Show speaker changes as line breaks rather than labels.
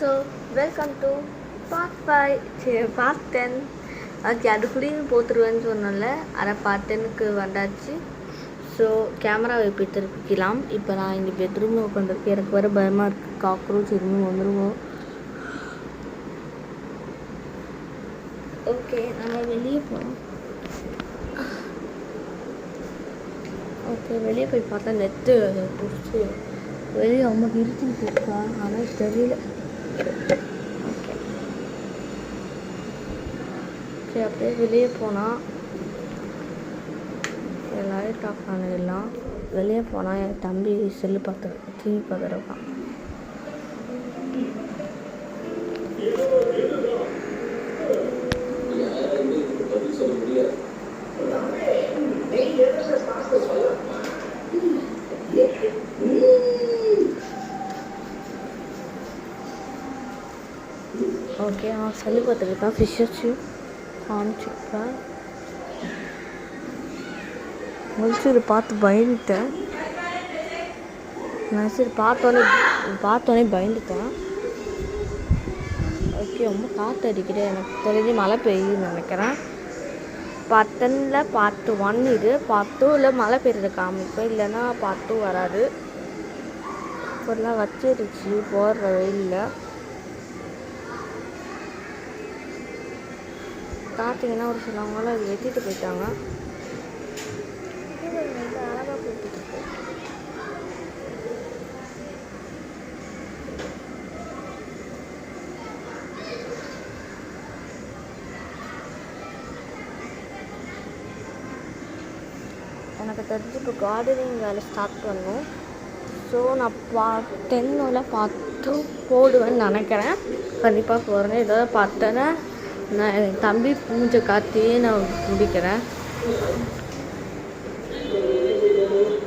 So welcome to part 5 part 10. Okay, அதுக்குள்ளேயும் போத்துருவேன்னு சொன்னல, அதை பார்ட் 10க்கு வந்தாச்சு. ஸோ கேமராவை இப்போ திருப்பிக்கலாம். இப்போ நான் இங்கே பெட்ரூமில் உட்காந்துருக்கேன். எனக்கு வர பயமாக இருக்குது, காக்ரோச் எதுவும் வந்துடுவோம். ஓகே, நம்ம வெளியே போகலாம். ஓகே, வெளியே போய் பார்த்தா நெட்டு பிடிச்சி வெளியே அம்மா இருட்டிட்டு இருக்கா, ஆனால் தெரியல. ஓகே சரி, அப்படியே வெளியே போனால் லைட் ஆஃப் பண்ணிடலாம். வெளியே போனால் என் தம்பி செல்லு பார்த்து டிவி பார்த்துருக்கான். ஓகே, அவன் சொல்லி பார்த்துக்கிட்டான். ஃபிஷ் வச்சு காமிச்சிருப்பேன். முடிச்சு பார்த்து பயந்துட்டேன். நான் சரி பார்த்தோன்னே பயந்துட்டேன். ஓகே, ரொம்ப காற்று அடிக்கிறேன். எனக்கு தெரிஞ்சு மழை பெய்யுதுன்னு நினைக்கிறேன். பார்ட் 10ல் பார்ட் 1 இது. பார்ட் 2ல் மழை பெய்யுறது காமிப்பேன், இல்லைன்னா பார்ட் 2 வராது. இப்போலாம் வச்சிருச்சு போடுற வெயிலில். பார்த்தீங்கன்னா ஒரு சிலவங்களாம் அது வெட்டிட்டு போயிட்டாங்க. அழகாக போயிட்டு இருக்கு. எனக்கு தெரிஞ்சு இப்போ கார்டனிங் வேலை ஸ்டார்ட் பண்ணும். ஸோ நான் பார்ட் 10ல் பார்த்து போடுவேன்னு நினைக்கிறேன். கண்டிப்பாக போகிறேன். ஏதாவது பார்த்தேன்னா நான் என் தம்பி பூஞ்சை காத்தியே நான் முடிக்கிறேன்.